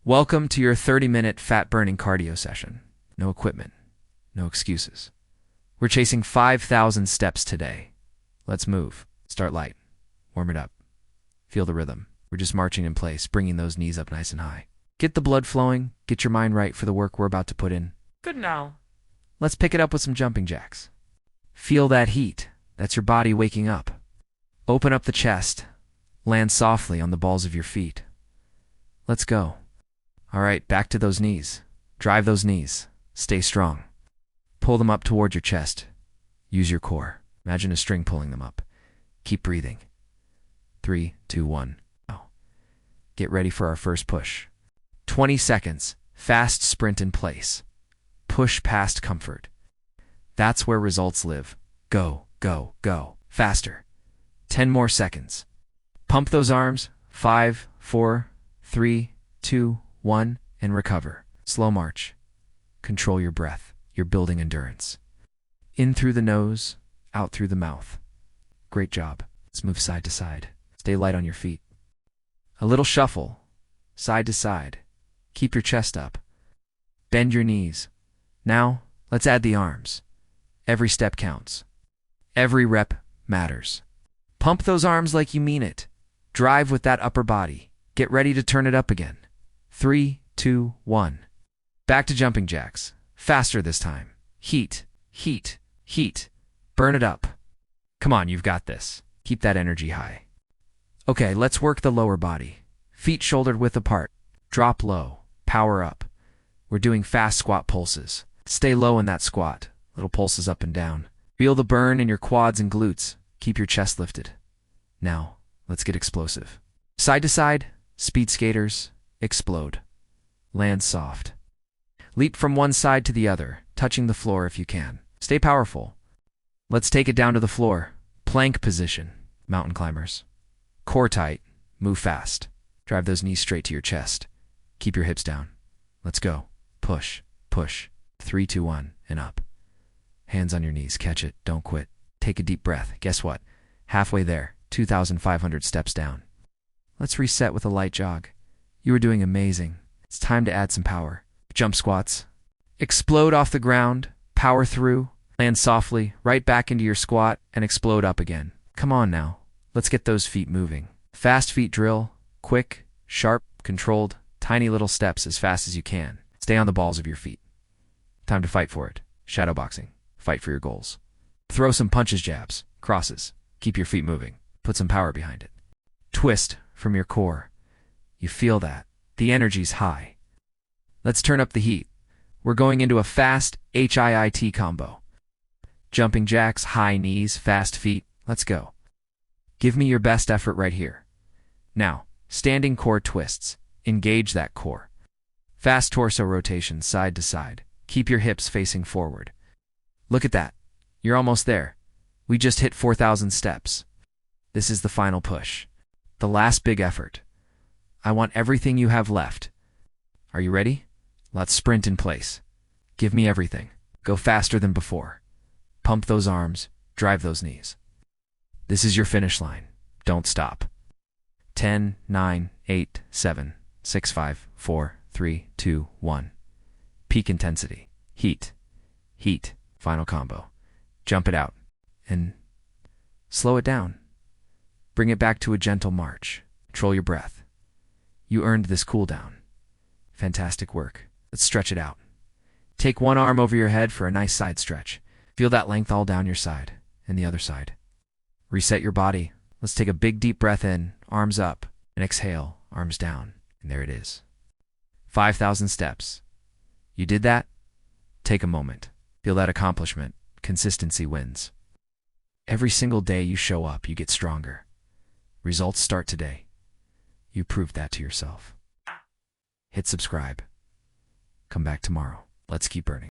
Welcome to your 30-minute fat-burning cardio session. No equipment, no excuses. We're chasing 5,000 steps today. Let's move. Start light. Warm it up. Feel the rhythm. We're just marching in place, bringing those knees up nice and high. Get the blood flowing. Get your mind right for the work we're about to put in. Good now. Let's pick it up with some jumping jacks. Feel that heat. That's your body waking up. Open up the chest. Land softly on the balls of your feet. Let's go. All right, back to those knees. Drive those knees. Stay strong. Pull them up toward your chest. Use your core. Imagine a string pulling them up. Keep breathing. 3, 2, 1. Oh. Get ready for our first push. 20 seconds. Fast sprint in place. Push past comfort. That's where results live. Go, go, go. Faster. 10 more seconds. Pump those arms. 5, 4, 3, 2, 1, and recover. Slow march. Control your breath. You're building endurance. In through the nose, out through the mouth. Great job. Let's move side to side. Stay light on your feet. A little shuffle. Side to side. Keep your chest up. Bend your knees. Now, let's add the arms. Every step counts. Every rep matters. Pump those arms like you mean it. Drive with that upper body. Get ready to turn it up again. 3, 2, 1. Back to jumping jacks. Faster this time. Heat, heat, heat. Burn it up. Come on, you've got this. Keep that energy high. Okay, let's work the lower body. Feet shoulder width apart. Drop low. Power up. We're doing fast squat pulses. Stay low in that squat. Little pulses up and down. Feel the burn in your quads and glutes. Keep your chest lifted. Now, let's get explosive. Side to side, speed skaters, explode. Land soft. Leap from one side to the other, touching the floor if you can. Stay powerful. Let's take it down to the floor. Plank position, mountain climbers. Core tight, move fast. Drive those knees straight to your chest. Keep your hips down. Let's go. Push, push. 3, 2, 1, and up. Hands on your knees, catch it, don't quit. Take a deep breath. Guess what? Halfway there, 2,500 steps down. Let's reset with a light jog. You were doing amazing. It's time to add some power. Jump squats. Explode off the ground, power through, land softly, right back into your squat, and explode up again. Come on now. Let's get those feet moving. Fast feet drill. Quick, sharp, controlled, tiny little steps as fast as you can. Stay on the balls of your feet. Time to fight for it. Shadowboxing. Fight for your goals. Throw some punches, jabs, crosses. Keep your feet moving. Put some power behind it. Twist from your core. You feel that. The energy's high. Let's turn up the heat. We're going into a fast HIIT combo. Jumping jacks, high knees, fast feet. Let's go. Give me your best effort right here. Now, standing core twists. Engage that core. Fast torso rotation side to side. Keep your hips facing forward. Look at that. You're almost there. We just hit 4,000 steps. This is the final push. The last big effort. I want everything you have left. Are you ready? Let's sprint in place. Give me everything. Go faster than before. Pump those arms. Drive those knees. This is your finish line. Don't stop. 10, 9, 8, 7, 6, 5, 4, 3, 2, 1. Peak intensity. Heat. Heat. Final combo. Jump it out. And slow it down. Bring it back to a gentle march. Control your breath. You earned this cool down. Fantastic work. Let's stretch it out. Take one arm over your head for a nice side stretch. Feel that length all down your side and the other side. Reset your body. Let's take a big deep breath in, arms up, and exhale, arms down. And there it is. 5,000 steps. You did that? Take a moment. Feel that accomplishment. Consistency wins. Every single day you show up, you get stronger. Results start today. You proved that to yourself. Hit subscribe. Come back tomorrow. Let's keep burning.